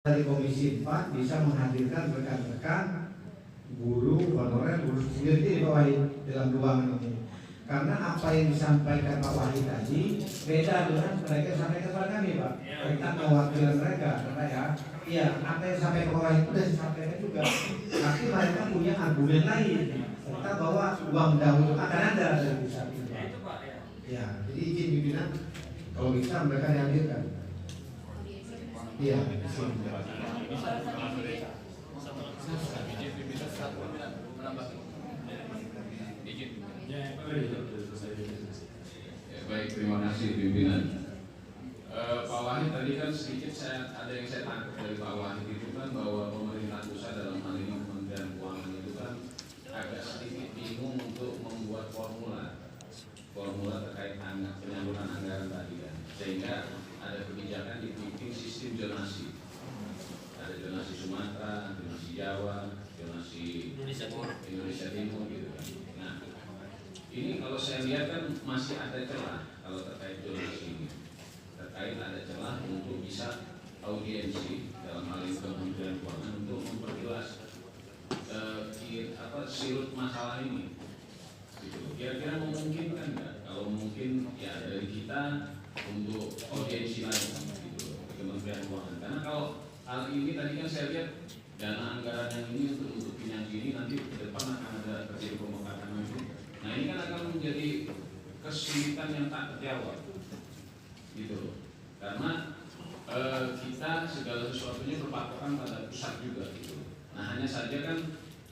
Dari Komisi 4 bisa menghadirkan rekan-rekan guru honorer, guru sendiri di bawah dalam ruangan ini. Karena apa yang disampaikan Pak Wahid tadi beda dengan mereka yang sampaikan kepada kami, Pak. Kita mewakili mereka, karena ya apa yang disampaikan Pak Wahid itu sudah disampaikan juga. Tapi mereka punya argumen lain, serta bahwa uang dahulu akan ada dari pusat itu. Ya, jadi izin pimpinan kalau bisa mereka dihadirkan. Iya. Baik, terima kasih pimpinan. Pak Wahid tadi kan sedikit ada yang saya tangkap dari Pak Wahid itu kan bahwa pemerintah pusat dalam hal ini Kementerian Keuangan itu kan agak sedikit bingung untuk membuat formula terkait penyaluran anggaran tadi kan, sehingga ada kebijakan dibikin sistem zonasi. Ada zonasi Sumatera, zonasi Jawa, zonasi Indonesia Timur gitu kan. Nah, ini kalau saya lihat kan masih ada celah kalau terkait zonasi ini. Terkait ada celah untuk bisa audiensi dalam hal ini Kementerian Keuangan untuk memperjelas sirut masalah ini. Gitu. Kira-kira memungkinkan nggak? Kalau mungkin ya dari kita untuk audiensi lagi gitu di Kementerian Keuangan. Karena kalau hal ini tadi kan saya lihat dana anggaran yang ini untuk yang ini nanti ke depan akan ada terjadi pemekaran lagi. Nah ini kan akan menjadi kesulitan yang tak terjawab, gitu loh. Karena kita segala sesuatunya berpatokan pada pusat juga, gitu. Nah hanya saja kan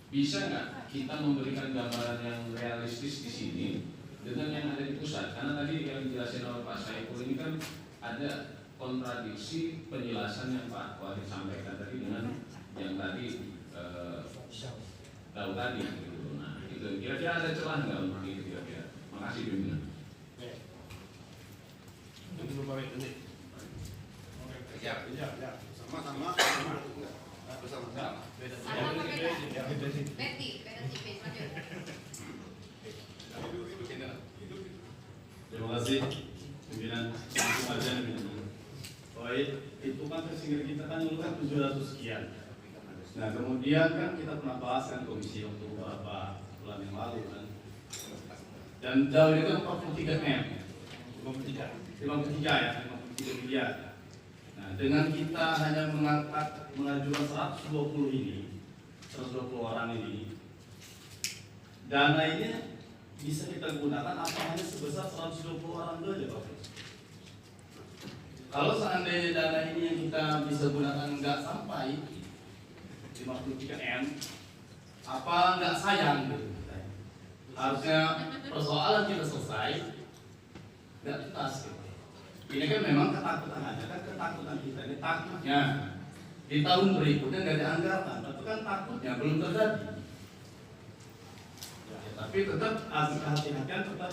bisa nggak kita memberikan gambaran yang realistis di sini dengan yang ada di pusat? Karena tadi yang dijelasin oleh Pak Saiful ini kan ada kontradiksi penjelasan yang Pak Wahid sampaikan tadi dengan yang tadi tahu tadi gitu. Nah itu kira-kira ada celah nggak untuk itu kira-kira? Makasih pimpinan. Ya. Sama-sama. Terima kasih pimpinan. Baik, itu kan sehingga kita kan dulu kan 700 sekian. Nah kemudian kan kita pernah bahas kan komisi untuk beberapa bulan yang lalu kan. Dan jauh itu 43 M, 53 ya, 53 miliar. Nah dengan kita hanya mengajukan 120 ini, 120 orang ini, dana ini bisa kita gunakan apa hanya sebesar 120 orang saja Pak. Kalau seandainya dana ini yang kita bisa gunakan nggak sampai 53 M, apa nggak sayang gitu? Harusnya persoalan kita selesai, nggak tuntas gitu. Ini kan memang ketakutan aja, kan ketakutan kita ini takutnya di tahun berikutnya nggak dianggarkan, tapi kan takutnya belum terjadi. Ya, tapi tetap hati-hatian tetap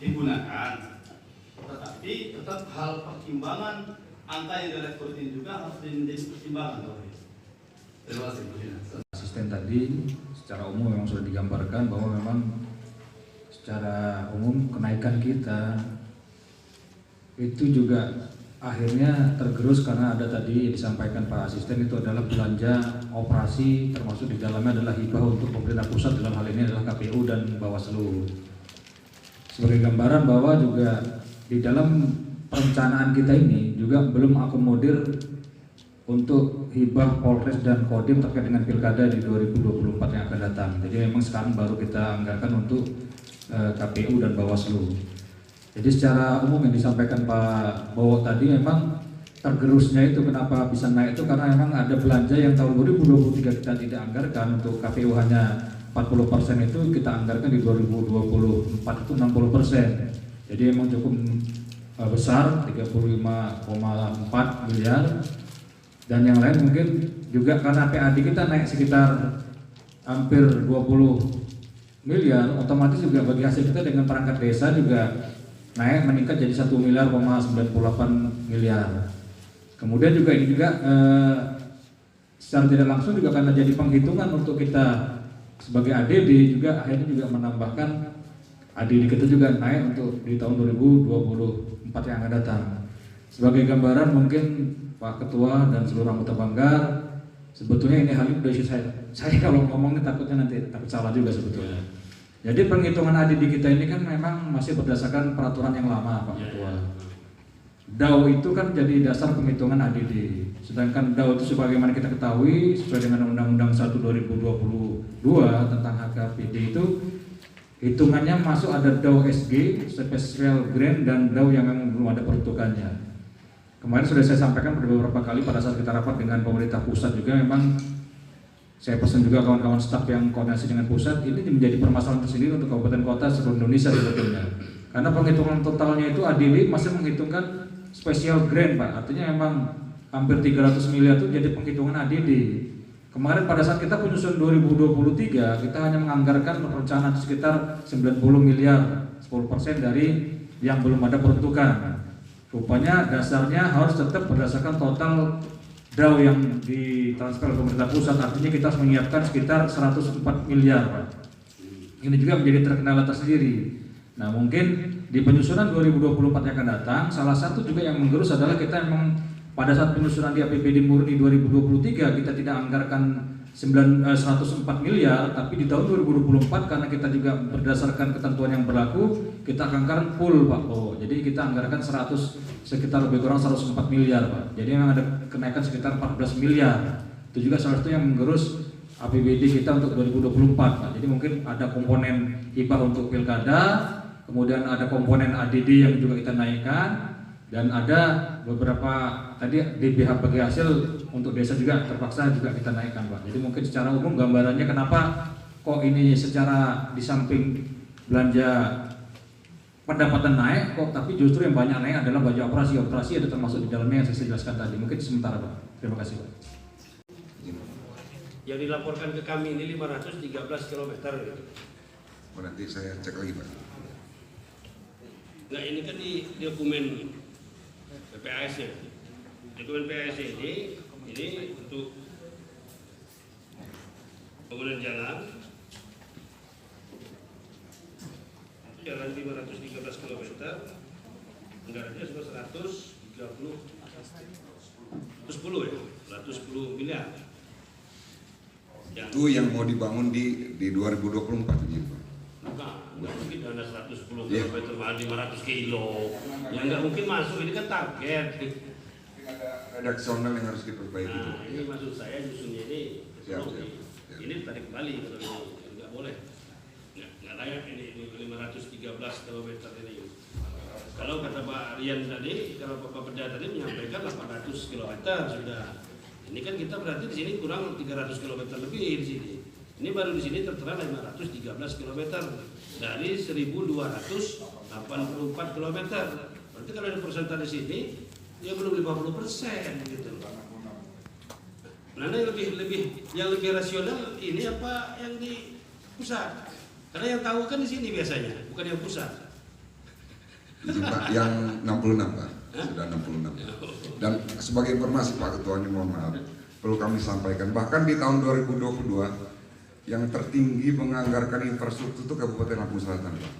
digunakan, tetapi tetap hal pertimbangan angka yang direkrutin juga harus menjadi pertimbangan. Terima kasih. Asisten tadi secara umum memang sudah digambarkan bahwa memang secara umum kenaikan kita itu juga akhirnya tergerus karena ada tadi disampaikan Pak Asisten itu adalah belanja operasi, termasuk di dalamnya adalah hibah untuk pemerintah pusat, dalam hal ini adalah KPU dan Bawaslu. Sebagai gambaran bahwa juga di dalam perencanaan kita ini juga belum akomodir untuk hibah Polres dan Kodim terkait dengan pilkada di 2024 yang akan datang. Jadi memang sekarang baru kita anggarkan untuk KPU dan Bawaslu. Jadi secara umum yang disampaikan Pak Bowo tadi memang tergerusnya itu kenapa bisa naik itu karena memang ada belanja yang tahun 2023 kita tidak anggarkan. Untuk KPU hanya 40% itu kita anggarkan di 2024 itu 60%. Jadi memang cukup besar, 35,4 miliar. Dan yang lain mungkin juga karena PAD kita naik sekitar hampir 20 miliar, otomatis juga bagi hasil kita dengan perangkat desa juga naik meningkat jadi 1 miliar 98 miliar. Kemudian juga ini juga secara tidak langsung juga karena jadi penghitungan untuk kita sebagai ADD juga akhirnya juga menambahkan ADD kita juga naik untuk di tahun 2024 yang akan datang. Sebagai gambaran mungkin Pak Ketua dan seluruh anggota Banggar, sebetulnya ini hal ini saya kalau ngomongnya takutnya nanti takut salah juga sebetulnya. Jadi penghitungan ADD kita ini kan memang masih berdasarkan peraturan yang lama, Pak Ketua. DAO itu kan jadi dasar penghitungan ADD. Sedangkan DAO itu sebagaimana kita ketahui sesuai dengan Undang-Undang 1 2022 tentang HKPD itu hitungannya masuk ada DAO SG, Special Grant, dan DAO yang memang belum ada peruntukannya. Kemarin sudah saya sampaikan beberapa kali pada saat kita rapat dengan pemerintah pusat juga, memang saya pesan juga kawan-kawan staf yang koordinasi dengan pusat, ini menjadi permasalahan tersendiri untuk kabupaten kota seluruh Indonesia sebetulnya. Karena penghitungan totalnya itu ADD masih menghitungkan special grant, Pak. Artinya memang hampir 300 miliar itu jadi penghitungan ADD. Kemarin pada saat kita penyusun 2023, kita hanya menganggarkan perencanaan sekitar 90 miliar, 10% dari yang belum ada peruntukan. Rupanya dasarnya harus tetap berdasarkan total DAO yang ditransfer ke pemerintah pusat. Artinya kita harus menyiapkan sekitar 104 miliar, Pak. Ini juga menjadi terkendala tersendiri. Nah, mungkin di penyusunan 2024 yang akan datang, salah satu juga yang menggerus adalah kita memang pada saat penyusunan di APBD murni 2023 kita tidak anggarkan 104 miliar, tapi di tahun 2024 karena kita juga berdasarkan ketentuan yang berlaku, kita anggarkan full, Pak. Oh, jadi kita anggarkan sekitar lebih kurang 104 miliar, Pak. Jadi memang ada kenaikan sekitar 14 miliar. Itu juga salah satu yang menggerus APBD kita untuk 2024, Pak. Jadi mungkin ada komponen hibah untuk pilkada, kemudian ada komponen ADD yang juga kita naikkan, dan ada beberapa tadi di pihak bagi hasil untuk desa juga terpaksa juga kita naikkan, Pak. Jadi mungkin secara umum gambarannya kenapa kok ini secara di samping belanja pendapatan naik kok, tapi justru yang banyak naik adalah belanja operasi ada termasuk di dalamnya yang saya jelaskan tadi. Mungkin sementara, Pak. Terima kasih, Pak. Yang dilaporkan ke kami ini 513 km. Nanti saya cek lagi, Pak. Nah, ini kan di dokumen PPAS-nya. Dokumen PPAS ini untuk bangunan jalan 513 km, anggarannya sudah 110 miliar. Itu yang mau dibangun di 2024 ini, Pak. Nggak mungkin dana 110 km mahal 500 kilo. Ya nggak mungkin masuk, ini kan target. Ada redaksional yang harus diperbaiki. Nah, ini maksud saya nyusunnya ini. Siap. Ini tarik kembali kalau ini nggak boleh. Nggak layak ini 513 km ini. Kalau kata Pak Rian tadi, kalau Bapak Peda tadi menyampaikan 800 km sudah. Ini kan kita berarti di sini kurang 300 km lebih di sini. Ini baru di sini tertera 513 km dari 1.284 km. Berarti kalau ada persentase di sini, ya belum 50% gitu. Nah, yang lebih rasional ini apa yang di pusat? Karena yang tahu kan di sini biasanya, bukan yang pusat. Izin, Pak, yang 66, Pak. Sudah 66. Dan sebagai informasi, Pak Ketua, ini mohon maaf, perlu kami sampaikan, bahkan di tahun 2022 yang tertinggi menganggarkan infrastruktur itu Kabupaten Lampung Selatan, Pak.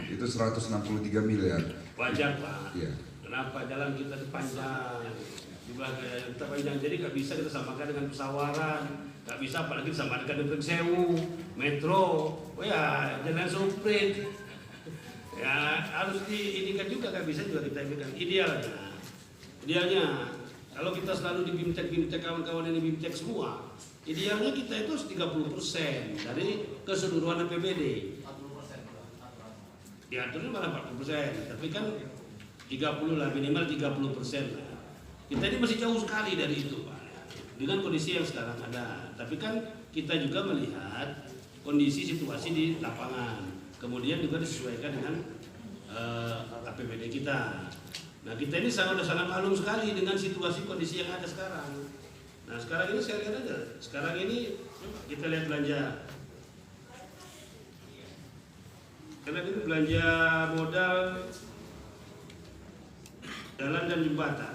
Itu 163 miliar. Wajar, Pak. Iya. Kenapa jalan kita panjang? Jumlah kita panjang, jadi nggak bisa kita samakan dengan pesawaran, nggak bisa apalagi disamakan dengan Sewu, Metro, oh ya jalan Suprit. Ya harus diindikan juga, nggak bisa juga kita inginkan. Idealnya kalau kita selalu di BIMTEK kawan-kawan ini BIMTEK semua, idealnya kita itu 30% dari keseluruhan APBD. Ya terus malah 40%, tapi kan 30 lah, minimal 30% lah. Kita ini masih jauh sekali dari itu, Pak. Dengan kondisi yang sekarang ada. Tapi kan kita juga melihat kondisi situasi di lapangan. Kemudian juga disesuaikan dengan APBD kita. Nah, kita ini sangat maklum sekali dengan situasi kondisi yang ada sekarang. Nah, sekarang ini saya lihat aja. Sekarang ini kita lihat belanja. Karena ini belanja modal jalan dan jembatan.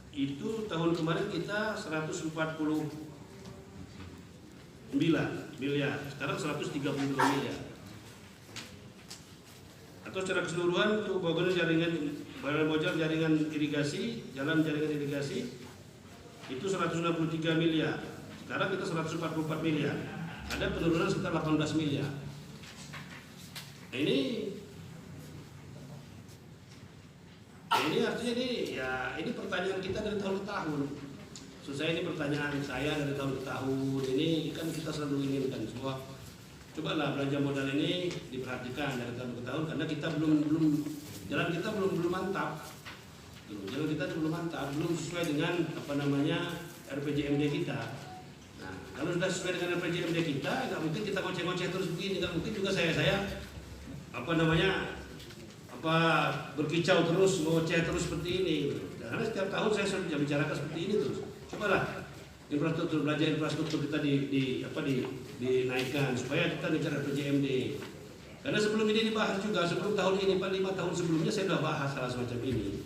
Itu tahun kemarin kita 149 miliar, sekarang 132 miliar. Atau secara keseluruhan untuk bangunan jaringan bocor jaringan irigasi, jalan jaringan irigasi itu 163 miliar. Sekarang kita 144 miliar. Ada penurunan sekitar 18 miliar. Nah, ini artinya ini pertanyaan kita dari tahun ke tahun. Ini pertanyaan saya dari tahun ke tahun. Ini kan kita selalu inginkan semua. Cobalah belanja modal ini diperhatikan dari tahun ke tahun karena kita belum jalan kita belum mantap. Jalan kita belum mantap, belum sesuai dengan RPJMD kita. Nah, kalau sudah sesuai dengan RPJMD kita, nggak mungkin kita ngoceh-ngoceh terus begini, nggak mungkin juga saya berkicau terus, ngoceh terus seperti ini. Karena setiap tahun saya sudah bicarakan seperti ini terus. Cobalah infrastruktur, belanja infrastruktur kita dinaikkan supaya kita ngejar RPJMD. Karena sebelum ini dibahas juga, sebelum tahun ini, 5 tahun sebelumnya saya sudah bahas hal semacam ini.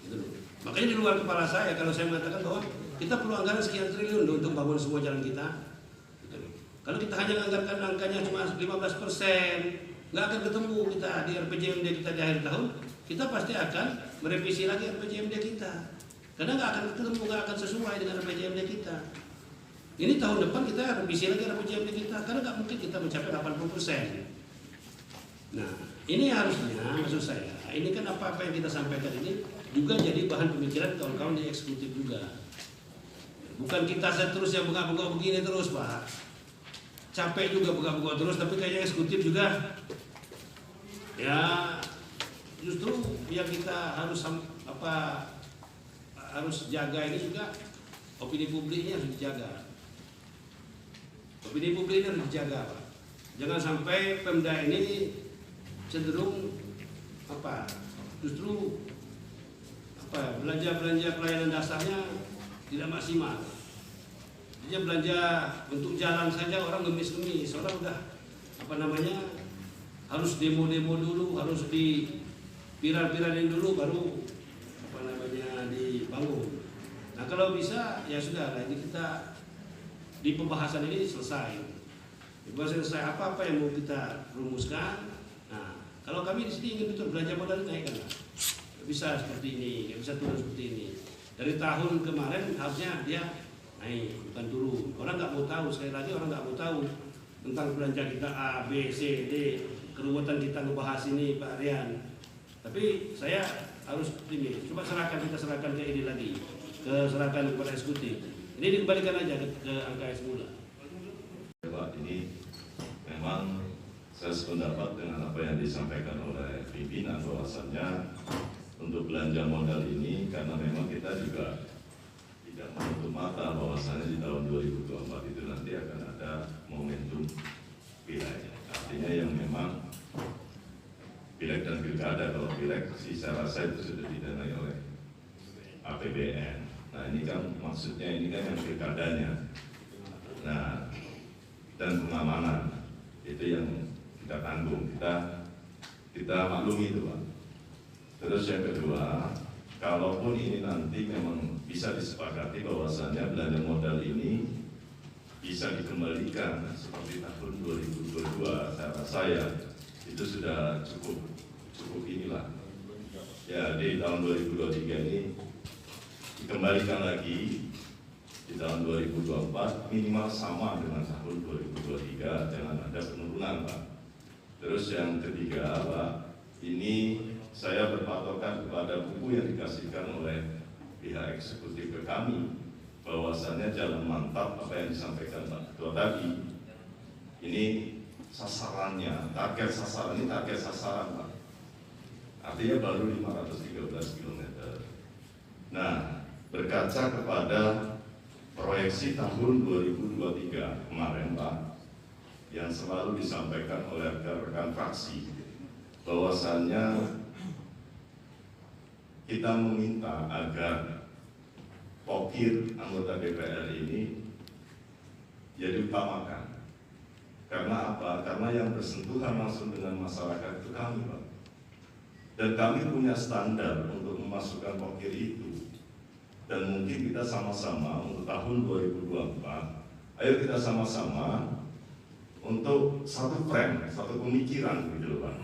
Gitu. Makanya di luar kepala saya kalau saya mengatakan bahwa kita perlu anggaran sekian triliun untuk bangun semua jalan kita. Gitu. Kalau kita hanya anggarkan angkanya cuma 15%, nggak akan ketemu kita di RPJMD kita di akhir tahun. Kita pasti akan merevisi lagi RPJMD kita. Karena nggak akan ketemu, nggak akan sesuai dengan RPJMD kita. Ini tahun depan kita revisi lagi RPJMD kita, karena nggak mungkin kita mencapai 80%. Nah, ini harusnya, maksud saya, ini kan apa yang kita sampaikan ini juga jadi bahan pemikiran kawan-kawan di eksekutif juga. Bukan kita terus yang bengak-bengok begini terus, Pak. Capek juga bengak-bengok terus, tapi kayaknya eksekutif juga. Ya, justru yang kita harus jaga ini juga opini publiknya harus dijaga. Opini publiknya harus dijaga, Pak. Jangan sampai Pemda ini cenderung belanja pelayanan dasarnya tidak maksimal. Dia belanja untuk jalan saja orang ngemis-ngemis, orang udah harus demo-demo dulu, harus di viral-viralin dulu baru dibangun. Nah, kalau bisa ya sudah, ini kita di pembahasan ini selesai. Apa yang mau kita rumuskan. Nah, kalau kami di sini ingin betul belanja modal naikkan lah. Nggak bisa seperti ini, nggak bisa turun seperti ini. Dari tahun kemarin harusnya dia naik, bukan turun. Orang nggak mau tahu, sekali lagi orang nggak mau tahu tentang belanja kita A, B, C, D, keruwetan kita ngebahas ini Pak Rian. Tapi saya harus ini, coba kita serahkan ke ini lagi, serahkan kepada eksekutif. Ini dikembalikan aja ke angka yang semula. Pak, ini memang saya sependapat dengan apa yang disampaikan oleh pimpinan bahwasannya untuk belanja modal ini, karena memang kita juga tidak menutup mata bahwasannya di tahun 2024 itu nanti akan ada momentum pileg. Artinya yang memang pileg dan pilkada. Kalau pileg sih saya rasa itu sudah didanai oleh APBN. Nah, ini kan maksudnya ini kan yang pilkadanya. Nah, dan pengamanan itu yang kita tanggung, kita maklumi itu, Pak. Terus yang kedua, kalaupun ini nanti memang bisa disepakati bahwasannya belanja modal ini bisa dikembalikan seperti tahun 2022, saya rasa ya itu sudah cukup inilah. Ya, di tahun 2023 ini dikembalikan lagi di tahun 2024 minimal sama dengan tahun 2023, jangan ada penurunan, Pak. Terus yang ketiga, Pak, ini saya berpatokan kepada buku yang dikasihkan oleh pihak eksekutif ke kami, bahwasannya jalan mantap apa yang disampaikan Pak Ketua tadi. Ini sasarannya, target sasaran, Pak. Artinya baru 513 km. Nah, berkaca kepada proyeksi tahun 2023 kemarin, Pak, yang selalu disampaikan oleh rekan-rekan fraksi, bahwasannya kita meminta agar pokir anggota DPR ini diutamakan. Karena apa? Karena yang bersentuhan langsung dengan masyarakat itu kami, Pak. Dan kami punya standar untuk memasukkan pokir itu. Dan mungkin kita sama-sama untuk tahun 2024, ayo kita sama-sama untuk satu frame, satu pemikiran gitu loh, Pak.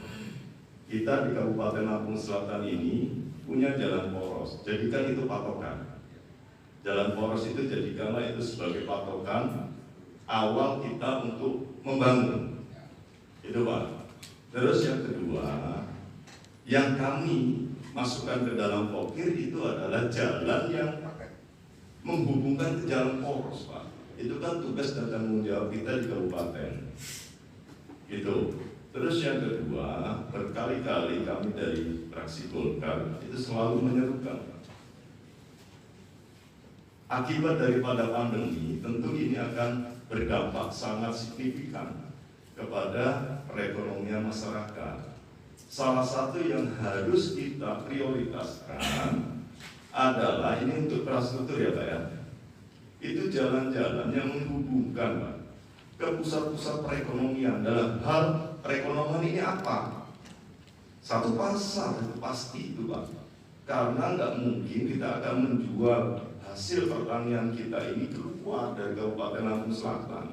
kita di Kabupaten Lampung Selatan ini punya jalan poros. Jadikan itu patokan. Jalan poros itu jadikanlah itu sebagai patokan awal kita untuk membangun. Itu Pak. Terus yang kedua, yang kami masukkan ke dalam pokir itu adalah jalan yang menghubungkan ke jalan poros Pak. Itu kan tugas dan tanggung jawab kita di kabupaten. Gitu. Terus yang kedua, berkali-kali kami dari fraksi Golkar itu selalu menyerukan akibat daripada pandemi tentu ini akan berdampak sangat signifikan kepada perekonomian masyarakat. Salah satu yang harus kita prioritaskan adalah ini untuk infrastruktur ya Pak ya. Itu jalan-jalan yang menghubungkan Pak, ke pusat-pusat perekonomian. Dalam hal perekonomian ini apa? Satu pasar itu pasti itu Pak. Karena nggak mungkin kita akan menjual hasil pertanian kita ini keluar dari Kabupaten Lampung Selatan.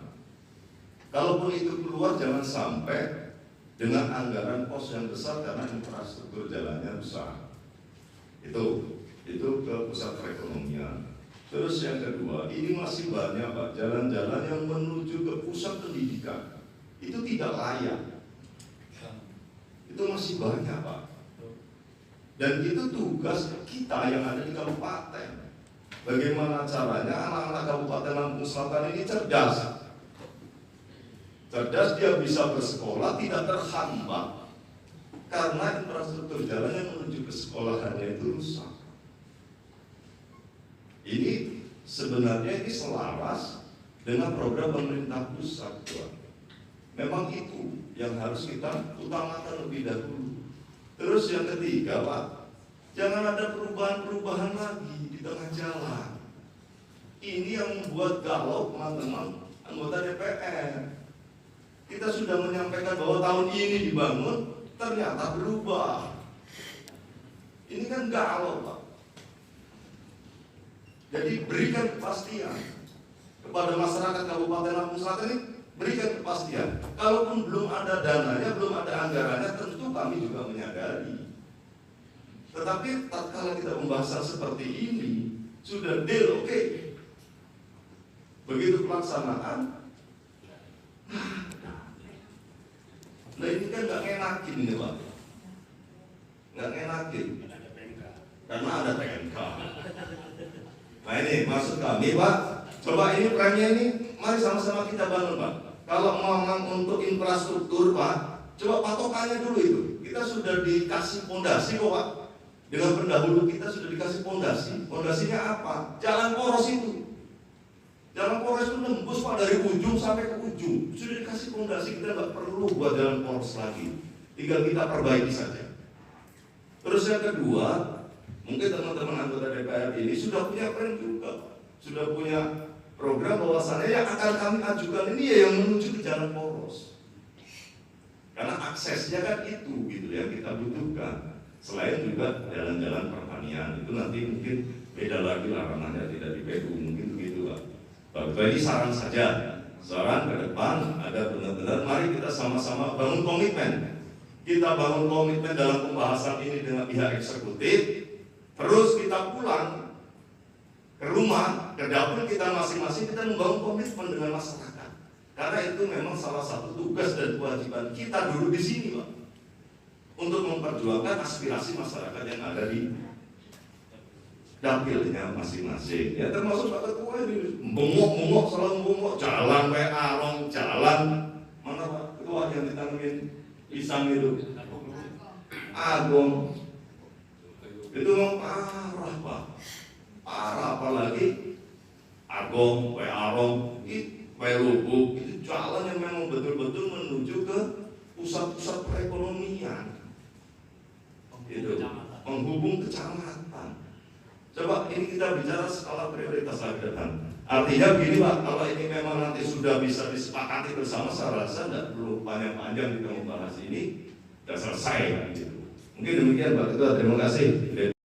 Kalaupun itu keluar jangan sampai dengan anggaran pos yang besar karena infrastruktur jalannya besar. Itu ke pusat perekonomian. Terus yang kedua, ini masih banyak Pak jalan-jalan yang menuju ke pusat pendidikan. Itu tidak layak. Itu masih banyak Pak. Dan itu tugas kita yang ada di kabupaten. Bagaimana caranya anak-anak Kabupaten Lampung Selatan ini cerdas. Cerdas dia bisa bersekolah tidak terhambat karena infrastruktur jalan yang menuju ke sekolahannya itu rusak. Ini sebenarnya ini selaras dengan program pemerintah pusat, Tuan. Memang itu yang harus kita utamakan lebih dahulu. Terus yang ketiga, Pak, jangan ada perubahan-perubahan lagi di tengah jalan. Ini yang membuat galau teman-teman anggota DPR. Kita sudah menyampaikan bahwa tahun ini dibangun, ternyata berubah. Ini kan galau Pak. Jadi berikan kepastian kepada masyarakat Kabupaten Lampung Selatan ini, berikan kepastian. Kalaupun belum ada dananya, belum ada anggarannya, tentu kami juga menyadari. Tetapi tatkala kita pembahasan seperti ini, sudah deal, oke. Begitu pelaksanaan, nah ini kan nggak ngenakin ini Pak. Nggak ngenakin. Karena ada PMK. Nah ini maksud kami Pak, coba ini premnya ini, mari sama-sama kita bangun Pak. Kalau memang untuk infrastruktur Pak, coba patokannya dulu itu. Kita sudah dikasih fondasi kok Pak. Dengan pendahulu kita sudah dikasih fondasi. Fondasinya apa? Jalan poros itu. Jalan poros itu nembus Pak dari ujung sampai ke ujung. Sudah dikasih fondasi, kita nggak perlu buat jalan poros lagi. Tinggal kita perbaiki saja. Terus yang kedua, mungkin teman-teman anggota DPR ini sudah punya plan juga, sudah punya program bahwasannya yang akan kami ajukan ini ya yang menuju ke jalan poros. Karena aksesnya kan itu gitu yang kita butuhkan. Selain juga jalan-jalan pertanian itu nanti mungkin beda lagi larangannya tidak di PU mungkin begitu Pak. Jadi saran saja, saran ke depan ada benar-benar mari kita sama-sama bangun komitmen. Kita bangun komitmen dalam pembahasan ini dengan pihak eksekutif. Terus kita pulang ke rumah, ke dapur kita masing-masing, kita membangun komitmen dengan masyarakat. Karena itu memang salah satu tugas dan kewajiban kita dulu di sini, Pak, untuk memperjuangkan aspirasi masyarakat yang ada di dapilnya masing-masing. Ya termasuk Pak Ketua ini, bengok-bengok, selalu bengok, jalan arong, jalan mana Pak Ketua yang ditanamin pisang itu, Agong. Itu memang parah Pak, parah apalagi Agong, Arong, Lubuk, itu jalan yang memang betul-betul menuju ke pusat-pusat perekonomian, itu menghubung kecamatan. Coba ini kita bicara skala prioritas lagi depan. Artinya begini Pak, kalau ini memang nanti sudah bisa disepakati bersama, saya rasa tidak perlu panjang-panjang kita membahas ini, sudah selesai gitu. Mungkin demikian Pak Ketua, terima kasih.